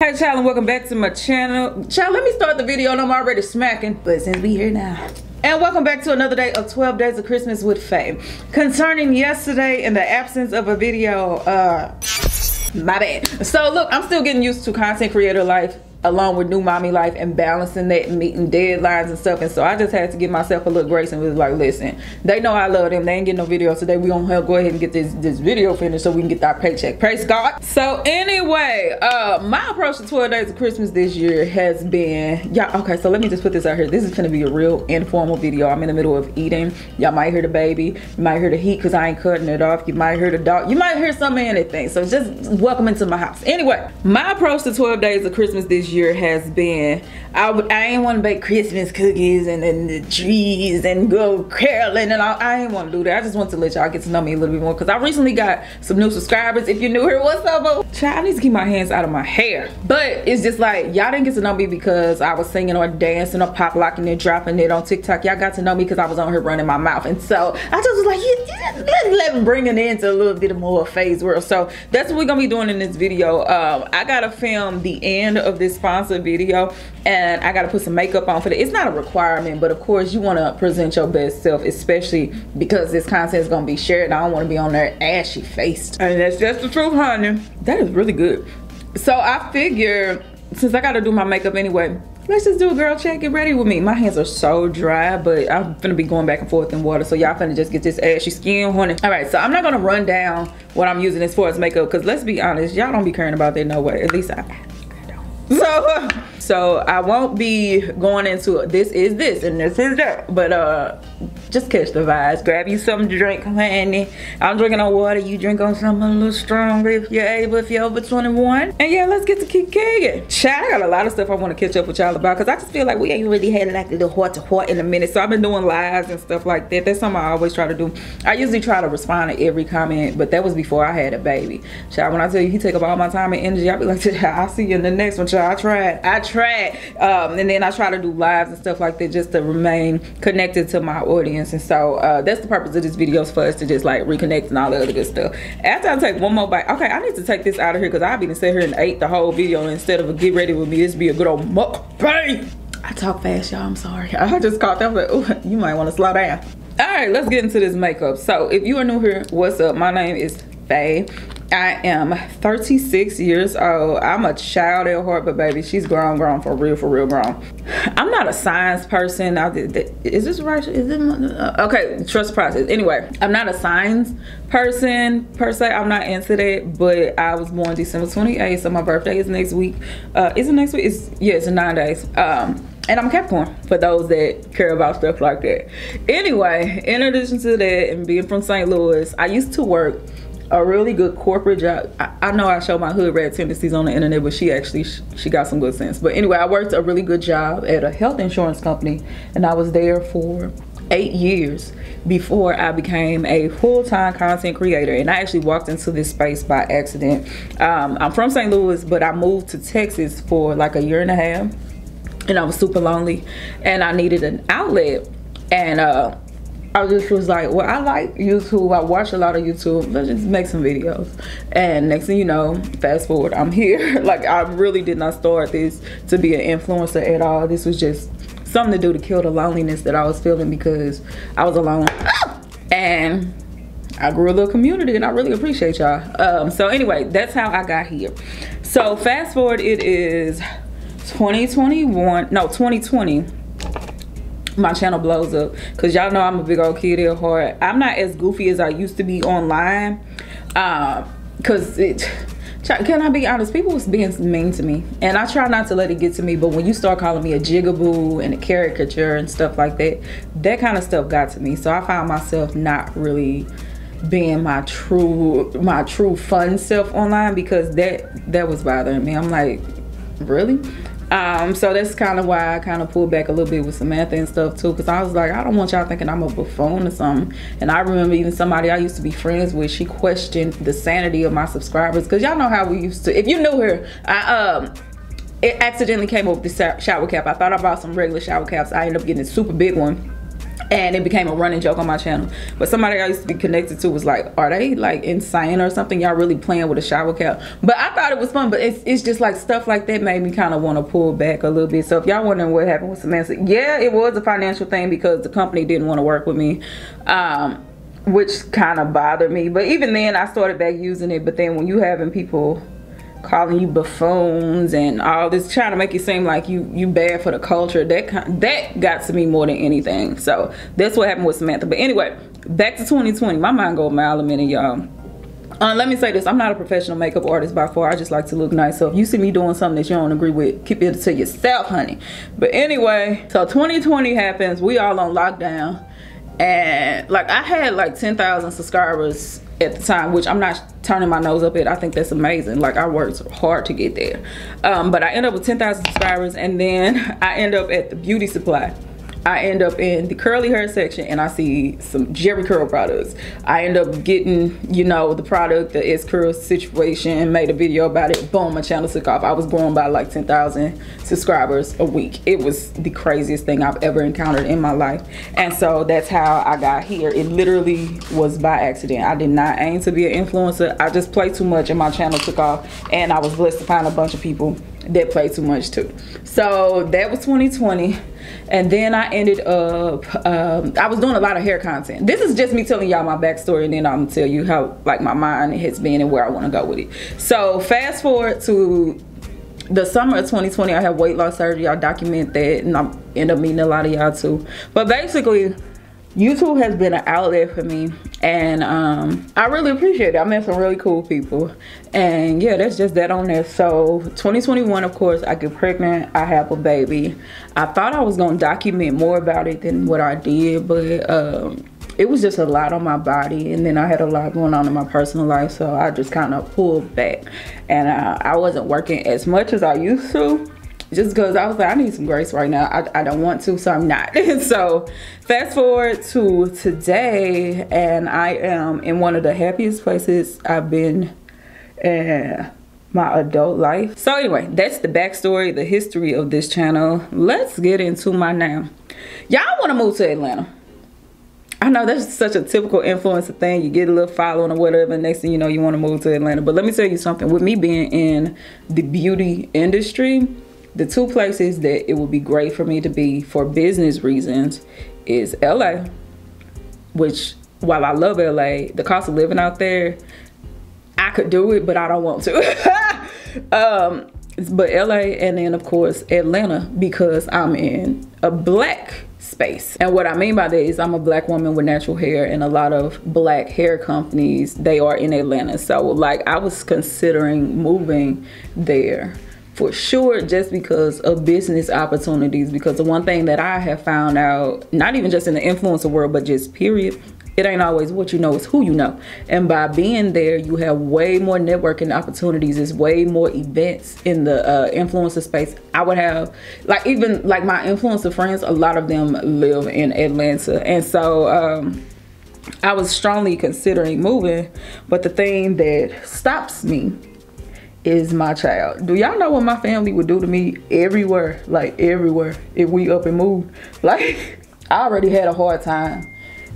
Hey child, and welcome back to my channel. Child, let me start the video and I'm already smacking, but since we here now. And welcome back to another day of 12 Days of Christmas with Faye. Concerning yesterday in the absence of a video, my bad. So look, I'm still getting used to content creator life along with new mommy life and balancing that and meeting deadlines and stuff. And so I just had to give myself a little grace and was like, listen, they know I love them. They ain't getting no video today. We gonna go ahead and get this video finished so we can get our paycheck. Praise God. So anyway, my approach to 12 Days of Christmas this year has been, yeah, okay, so let me just put this out here. This is gonna be a real informal video. I'm in the middle of eating. Y'all might hear the baby. You might hear the heat because I ain't cutting it off. You might hear the dog. You might hear some anything. So just welcome into my house. Anyway, my approach to 12 Days of Christmas this year has been, I ain't want to bake Christmas cookies and the trees and go caroling and all. I ain't want to do that. I just want to let y'all get to know me a little bit more because I recently got some new subscribers. If you're new here, what's up, boo? Child, I need to keep my hands out of my hair. But it's just like, y'all didn't get to know me because I was singing or dancing or pop locking it, dropping it on TikTok. Y'all got to know me because I was on here running my mouth. And so I just was like, let me bring it into a little bit more Faye's world. So that's what we're going to be doing in this video. I got to film the end of this sponsored video and I got to put some makeup on for that. It's not a requirement, but of course you want to present your best self, especially because this content is going to be shared. I don't want to be on there ashy faced. And that's just the truth, honey. That is really good. So I figured, since I got to do my makeup anyway, let's just do a girl check. Get ready with me. My hands are so dry, but I'm finna be going back and forth in water, so y'all finna just get this ashy skin, honey. All right, so I'm not gonna run down what I'm using as far as makeup, because let's be honest, y'all don't be caring about that no way. At least I don't. So I won't be going into this is this and this is that, but just catch the vibes. Grab you something to drink, honey. I'm drinking on water. You drink on something a little stronger if you're able, if you're over 21. And yeah, let's get to keep kicking. Child, I got a lot of stuff I want to catch up with y'all about because I just feel like we ain't really had like a little heart to heart in a minute. So I've been doing lives and stuff like that. That's something I always try to do. I usually try to respond to every comment, but that was before I had a baby. Child, when I tell you he take up all my time and energy, I'll be like, I'll see you in the next one, child. I tried. And then I try to do lives and stuff like that just to remain connected to my audience. And so that's the purpose of this video, is for us to just like reconnect and all the other good stuff. After I take one more bite, okay, I need to take this out of here because I've been sitting here and ate the whole video instead of a get ready with me. This be a good old mukbang. I talk fast, y'all. I'm sorry. I just caught that. Like, oh, you might want to slow down. All right, let's get into this makeup. So if you are new here, what's up? My name is Faye. I am 36 years old. I'm a child at heart, but baby, she's grown for real grown. I'm not a science person. Is this right? Is it okay? Trust the process. Anyway, I'm not a science person per se. I'm not into that, but I was born December 28th, so my birthday is next week. Is it next week? It's in 9 days. And I'm Capricorn, for those that care about stuff like that. Anyway, in addition to that, and being from St. Louis, I used to work a really good corporate job. I know I show my hood rat tendencies on the internet, but she got some good sense. But anyway, I worked a really good job at a health insurance company, and I was there for 8 years before I became a full-time content creator. And I actually walked into this space by accident. I'm from St. Louis, but I moved to Texas for like a year and a half, and I was super lonely, and I needed an outlet. And I just was like, well, I like YouTube. I watch a lot of YouTube. Let's just make some videos. And next thing you know, fast forward, I'm here. Like, I really did not start this to be an influencer at all. This was just something to do to kill the loneliness that I was feeling because I was alone. And I grew a little community, and I really appreciate y'all. So anyway, that's how I got here. So fast forward, it is 2020. My channel blows up because y'all know I'm a big old kid at heart. I'm not as goofy as I used to be online because can I be honest, people was being mean to me, and I try not to let it get to me, but when you start calling me a jigaboo and a caricature and stuff like that, that kind of stuff got to me. So I found myself not really being my true fun self online because that was bothering me. I'm like, really? So that's kind of why I kind of pulled back a little bit with Samantha and stuff too, because I was like, I don't want y'all thinking I'm a buffoon or something. And I remember even somebody I used to be friends with, she questioned the sanity of my subscribers, because y'all know how we used to, if you knew her, it accidentally came up with this shower cap. I thought I bought some regular shower caps. I ended up getting a super big one. and it became a running joke on my channel. But somebody I used to be connected to was like, are they like insane or something? Y'all really playing with a shower cap? But I thought it was fun. But it's just like stuff like that made me kind of want to pull back a little bit. So if y'all wondering what happened with Samantha, yeah, it was a financial thing because the company didn't want to work with me, which kind of bothered me. But even then I started back using it. But then when you having people calling you buffoons and all this, trying to make it seem like you bad for the culture, that got to me more than anything. So that's what happened with Samantha. But anyway, back to 2020. My mind go a mile a minute, y'all. Let me say this, I'm not a professional makeup artist by far. I just like to look nice. So if you see me doing something that you don't agree with, keep it to yourself, honey. But anyway, so 2020 happens, we all on lockdown, and like I had like 10,000 subscribers at the time, which I'm not turning my nose up at. I think that's amazing. Like I worked hard to get there. But I end up with 10,000 subscribers, and then I end up at the beauty supply. I end up in the curly hair section and I see some Jerry Curl products. I end up getting, you know, the product, the S Curl situation, made a video about it. Boom, my channel took off. I was growing by like 10,000 subscribers a week. It was the craziest thing I've ever encountered in my life. And so that's how I got here. It literally was by accident. I did not aim to be an influencer. I just played too much and my channel took off, and I was blessed to find a bunch of people that play too much too. So that was 2020. And then I ended up I was doing a lot of hair content. This is just me telling y'all my backstory, and then I'm gonna tell you how like my mind has been and where I want to go with it. So fast forward to the summer of 2020, I had weight loss surgery. I document that, and I end up meeting a lot of y'all too. But basically, YouTube has been an outlet for me, and I really appreciate it. I met some really cool people, and yeah, that's just that on there. So 2021, of course, I get pregnant, I have a baby. I thought I was gonna document more about it than what I did, but it was just a lot on my body, and then I had a lot going on in my personal life, so I just kind of pulled back, and I wasn't working as much as I used to, just because I was like, I need some grace right now. I don't want to, so I'm not. So fast forward to today, and I am in one of the happiest places I've been in my adult life. So anyway, that's the backstory, the history of this channel. Let's get into my now. Y'all want to move to Atlanta. I know that's such a typical influencer thing. You get a little following or whatever, and next thing you know, you want to move to Atlanta. But let me tell you something. With me being in the beauty industry, the two places that it would be great for me to be for business reasons is LA, which while I love LA, the cost of living out there, I could do it, but I don't want to. But LA, and then of course Atlanta, because I'm in a black space. And what I mean by that is I'm a black woman with natural hair, and a lot of black hair companies, they are in Atlanta. So like I was considering moving there for sure, just because of business opportunities. Because the one thing that I have found out, not even just in the influencer world, but just period, it ain't always what you know, it's who you know. And by being there, you have way more networking opportunities. There's way more events in the influencer space. I would have, like, even like my influencer friends, a lot of them live in Atlanta. And so I was strongly considering moving, but the thing that stops me is my child. Do y'all know what my family would do to me everywhere, like everywhere, if we up and moved? Like, I already had a hard time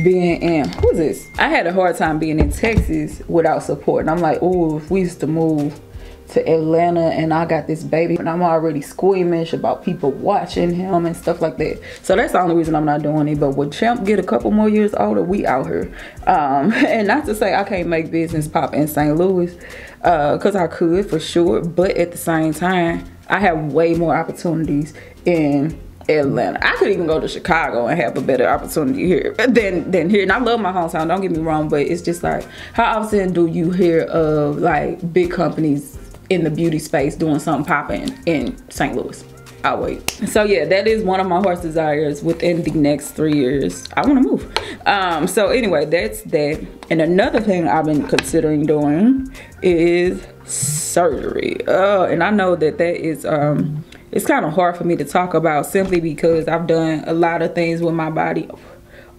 being in, who is this? I had a hard time being in Texas without support. And I'm like, oh, if we used to move to Atlanta and I got this baby, and I'm already squeamish about people watching him and stuff like that. So that's the only reason I'm not doing it. But when Champ get a couple more years older, we out here. And not to say I can't make business pop in St. Louis, because I could for sure, but at the same time, I have way more opportunities in Atlanta. I could even go to Chicago and have a better opportunity here than here. And I love my hometown, don't get me wrong, but it's just like, how often do you hear of like big companies in the beauty space doing something popping in St. Louis? I'll wait. So yeah, that is one of my heart's desires. Within the next 3 years, I want to move. So anyway, that's that. And another thing I've been considering doing is surgery. And I know that is it's kind of hard for me to talk about, simply because I've done a lot of things with my body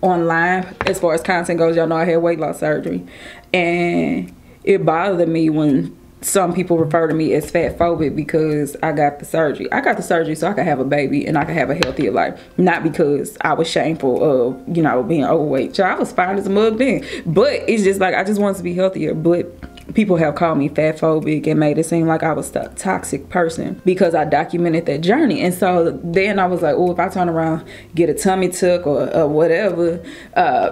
online as far as content goes. Y'all know I had weight loss surgery, and it bothered me when some people refer to me as fat phobic because I got the surgery. I got the surgery so I could have a baby and I could have a healthier life. Not because I was shameful of, you know, being overweight. I was fine as a mug then. But it's just like, I just wanted to be healthier. But people have called me fat phobic and made it seem like I was a toxic person because I documented that journey. And so then I was like, oh, if I turn around, get a tummy tuck or whatever,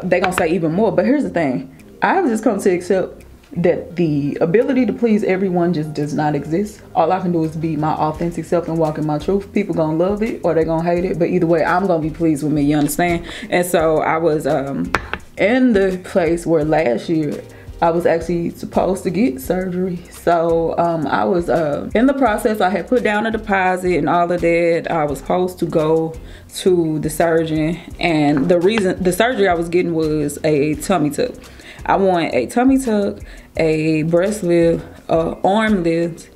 they gonna say even more. But here's the thing. I've just come to accept that the ability to please everyone just does not exist. All I can do is be my authentic self and walk in my truth. People gonna love it or they gonna hate it, but either way, I'm gonna be pleased with me, you understand? And so I was in the place where last year I was actually supposed to get surgery. So I was in the process. I had put down a deposit and all of that. I was supposed to go to the surgeon, and the surgery I was getting was a tummy tuck. I want a tummy tuck, a breast lift, arm lift.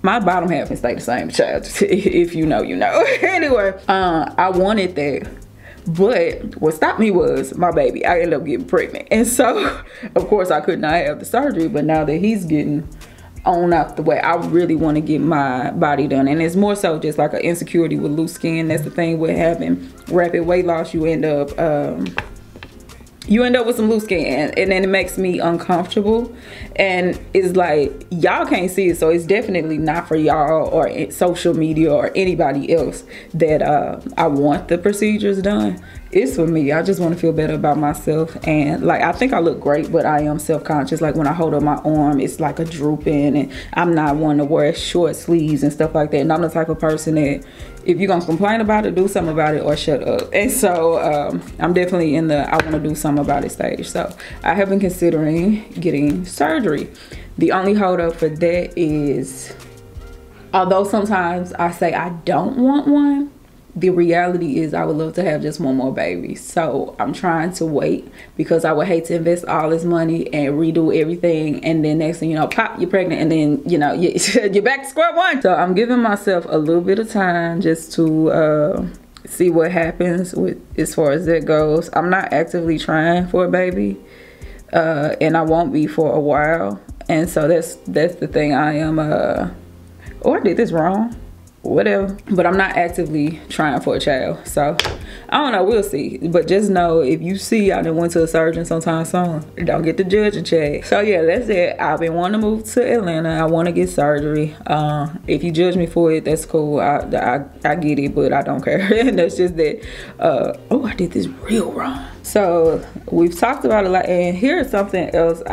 My bottom half can stay the same, child. If you know, you know. Anyway, I wanted that. But what stopped me was my baby. I ended up getting pregnant. And so, of course, I could not have the surgery. But now that he's getting on out the way, I really want to get my body done. And it's more so just like an insecurity with loose skin. That's the thing with having rapid weight loss. You end up with some loose skin, and then it makes me uncomfortable. And it's like, y'all can't see it, so it's definitely not for y'all or social media or anybody else that I want the procedures done. It's for me. I just want to feel better about myself. And like, I think I look great, but I am self-conscious. Like when I hold up my arm, it's like a drooping, and I'm not one to wear short sleeves and stuff like that. And I'm the type of person that if you're gonna complain about it, do something about it or shut up. And so I'm definitely in the I want to do something about it stage. So I have been considering getting surgery. The only hold up for that is, although sometimes I say I don't want one, the reality is I would love to have just one more baby. So I'm trying to wait because I would hate to invest all this money and redo everything, and then next thing you know, pop, you're pregnant, and then, you know, you're back to square one. So I'm giving myself a little bit of time just to see what happens with as far as that goes. I'm not actively trying for a baby, and I won't be for a while. And so that's the thing. I am oh, I did this wrong, whatever, but I'm not actively trying for a child. So I don't know, we'll see. But just know, if you see I done went to a surgeon sometime soon, don't get the judge and check. So yeah, that's it. I've been wanting to move to Atlanta. I want to get surgery. If you judge me for it, that's cool. I get it, but I don't care. That's just that oh, I did this real wrong. So we've talked about it a lot, and here's something else.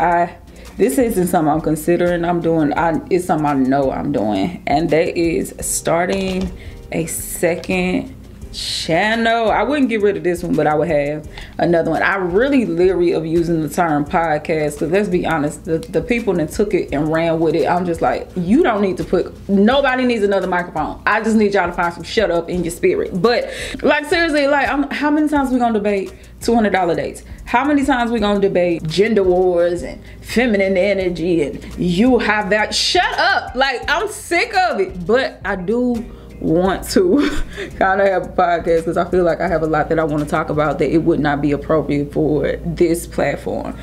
This isn't something I'm considering I'm doing. It's something I know I'm doing, and that is starting a second channel. I wouldn't get rid of this one, but I would have another one. I'm really leery of using the term podcast because, let's be honest, the people that took it and ran with it, I'm just like, you don't need to put, nobody needs another microphone. I just need y'all to find some shut up in your spirit. But like, seriously, like, how many times we gonna debate $200 dates? How many times we gonna debate gender wars and feminine energy and you have that? Shut up. Like, I'm sick of it. But I do want to kind of have a podcast because I feel like I have a lot that I want to talk about that it would not be appropriate for this platform,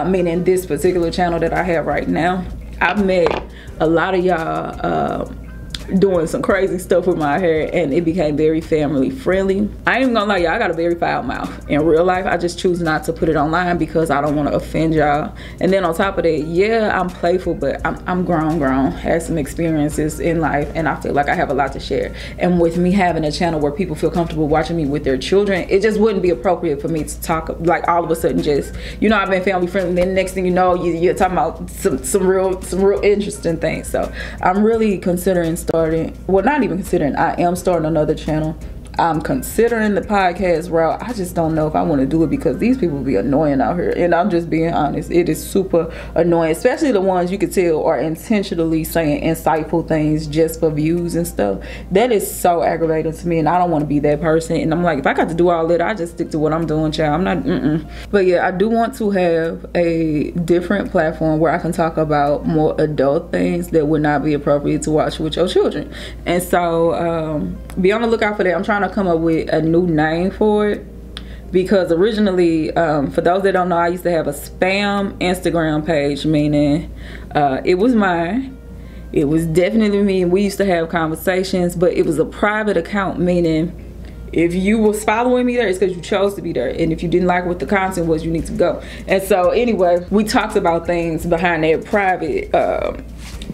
meaning this particular channel that I have right now. I've met a lot of y'all doing some crazy stuff with my hair, and it became very family friendly. I ain't even gonna lie, y'all, I got a very foul mouth in real life. I just choose not to put it online because I don't want to offend y'all. And then on top of that, yeah, I'm playful, but I'm grown, had some experiences in life, and I feel like I have a lot to share. And with me having a channel where people feel comfortable watching me with their children, it just wouldn't be appropriate for me to talk like all of a sudden just, you know, I've been family friendly, and then the next thing you know, you're talking about some real interesting things. So I'm really considering well, not even considering, I am starting another channel. I'm considering the podcast route. I just don't know if I want to do it because these people be annoying out here, and I'm just being honest. It is super annoying, especially the ones you could tell are intentionally saying insightful things just for views and stuff. That is so aggravating to me, and I don't want to be that person. And I'm like, if I got to do all that, I just stick to what I'm doing, child. I'm not But yeah, I do want to have a different platform where I can talk about more adult things that would not be appropriate to watch with your children. And so be on the lookout for that. I'm trying to come up with a new name for it because originally, for those that don't know, I used to have a spam Instagram page, meaning it was mine, It was definitely me, and we used to have conversations, but it was a private account, meaning if you was following me there, it's because you chose to be there. And if you didn't like what the content was, you need to go. And so anyway, we talked about things behind that private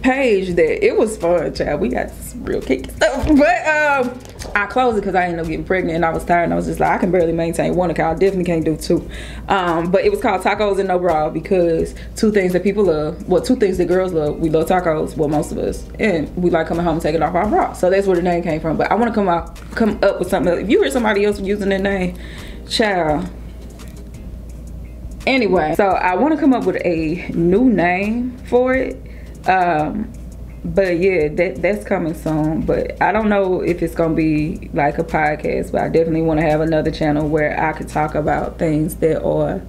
page that it was fun, child. We got some real kinky stuff. But I closed it because I ended up getting pregnant and I was tired and I was just like, I can barely maintain one account. I definitely can't do two. But it was called Tacos and No Bra because two things that people love, well, two things that girls love. We love tacos, well, most of us, and we like coming home and taking off our bra. So that's where the name came from. But I want to come up with something else. If you hear somebody else using that name, child. Anyway, so I want to come up with a new name for it. But yeah, that's coming soon. But I don't know if it's gonna be like a podcast, but I definitely want to have another channel where I could talk about things that are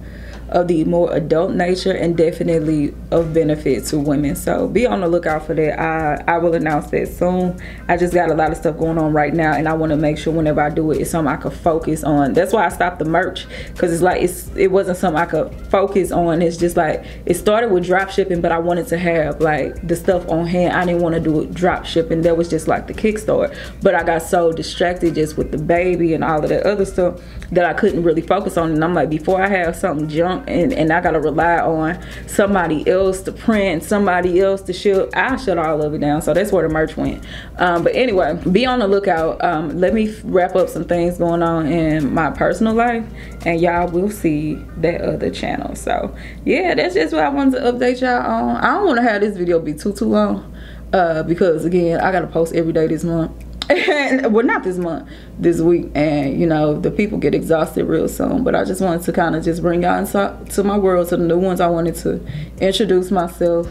of the more adult nature and definitely of benefit to women. So be on the lookout for that. I will announce that soon. I just got a lot of stuff going on right now, and I want to make sure whenever I do it, it's something I could focus on. That's why I stopped the merch, because it's like it wasn't something I could focus on. It's just like it started with drop shipping, but I wanted to have like the stuff on hand. I didn't want to do it drop shipping. That was just like the kickstart. But I got so distracted just with the baby and all of that other stuff that I couldn't really focus on. And I'm like, before I have something jump and I gotta rely on somebody else to print, somebody else to ship, I shut all of it down. So that's where the merch went. But anyway, be on the lookout. Let me wrap up some things going on in my personal life, and y'all will see that other channel. So yeah, that's just what I wanted to update y'all on. I don't want to have this video be too long because again, I gotta post every day this month. And well, not this month, this week, and you know the people get exhausted real soon. But I just wanted to kind of just bring y'all inside to my world, to the new ones. I wanted to introduce myself,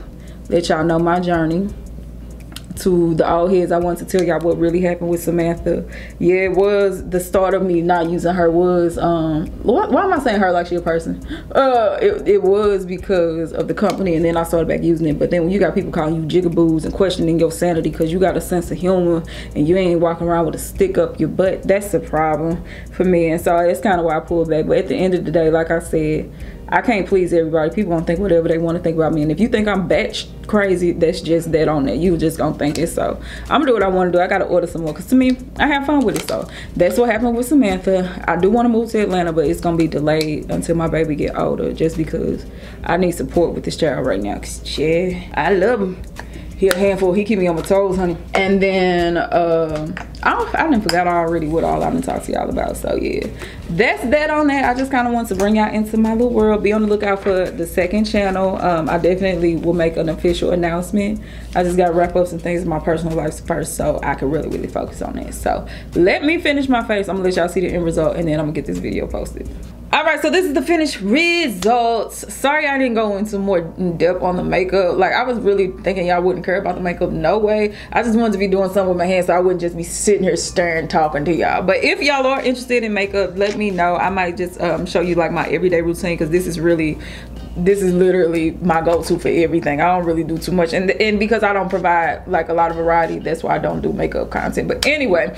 let y'all know my journey. To the old heads, I want to tell y'all what really happened with Samantha. Yeah, it was the start of me not using her was why am I saying her like she a person? It was because of the company, and then I started back using it. But then when you got people calling you jigaboos and questioning your sanity because you got a sense of humor and you ain't walking around with a stick up your butt, that's the problem for me. And so that's kind of why I pulled back. But at the end of the day, like I said, I can't please everybody. People gonna think whatever they want to think about me, and if you think I'm batch crazy, that's just that on that. You just gonna think it. So I'm gonna do what I want to do. I gotta order some more, because to me, I have fun with it. So that's what happened with Samantha. I do want to move to Atlanta, but it's gonna be delayed until my baby get older, just because I need support with this child right now. Cause yeah, I love him. He a handful. He keep me on my toes, honey. And then I done forgot already what all I've been talking to y'all about. So yeah, that's that on that. I just kind of want to bring y'all into my little world. Be on the lookout for the second channel. I definitely will make an official announcement. I just got to wrap up some things in my personal life first, so I can really focus on that. So let me finish my face. I'm gonna let y'all see the end result, and then I'm gonna get this video posted. All right, so this is the finished results. Sorry I didn't go into more in depth on the makeup. Like, I was really thinking y'all wouldn't care about the makeup. No way. I just wanted to be doing something with my hands so I wouldn't just be sitting here staring, talking to y'all. But if y'all are interested in makeup, let me know. I might just show you like my everyday routine, because this is literally my go-to for everything. I don't really do too much, and because I don't provide like a lot of variety, that's why I don't do makeup content. But anyway,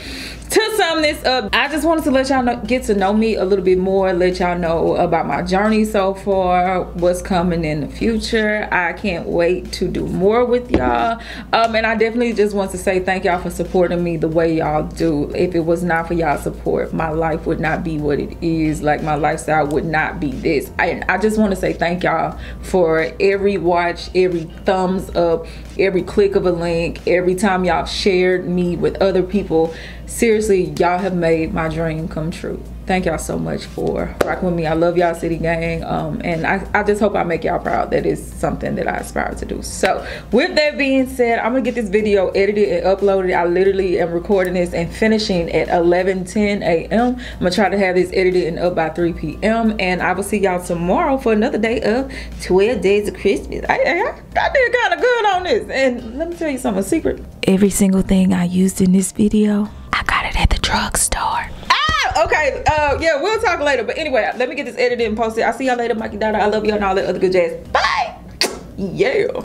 to sum this up, I just wanted to let y'all get to know me a little bit more, let y'all know about my journey so far, what's coming in the future. I can't wait to do more with y'all, and I definitely just want to say thank y'all for supporting me the way y'all do. If it was not for y'all support, my life would not be what it is. Like, my lifestyle would not be this. I just want to say thank y'all for every watch, every thumbs up, every click of a link, every time y'all shared me with other people. Seriously, y'all have made my dream come true. Thank y'all so much for rocking with me. I love y'all, City Gang, and I just hope I make y'all proud. That is something that I aspire to do. So with that being said, I'm gonna get this video edited and uploaded. I literally am recording this and finishing at 11:10 a.m. I'm gonna try to have this edited and up by 3 p.m. and I will see y'all tomorrow for another day of 12 days of Christmas. I did kind of good on this, and let me tell you something, a secret. Every single thing I used in this video, I got it at the drugstore. Okay, yeah, we'll talk later. But anyway, let me get this edited and posted. I'll see y'all later, Mikey Dada. I love y'all and all that other good jazz. Bye. Yeah.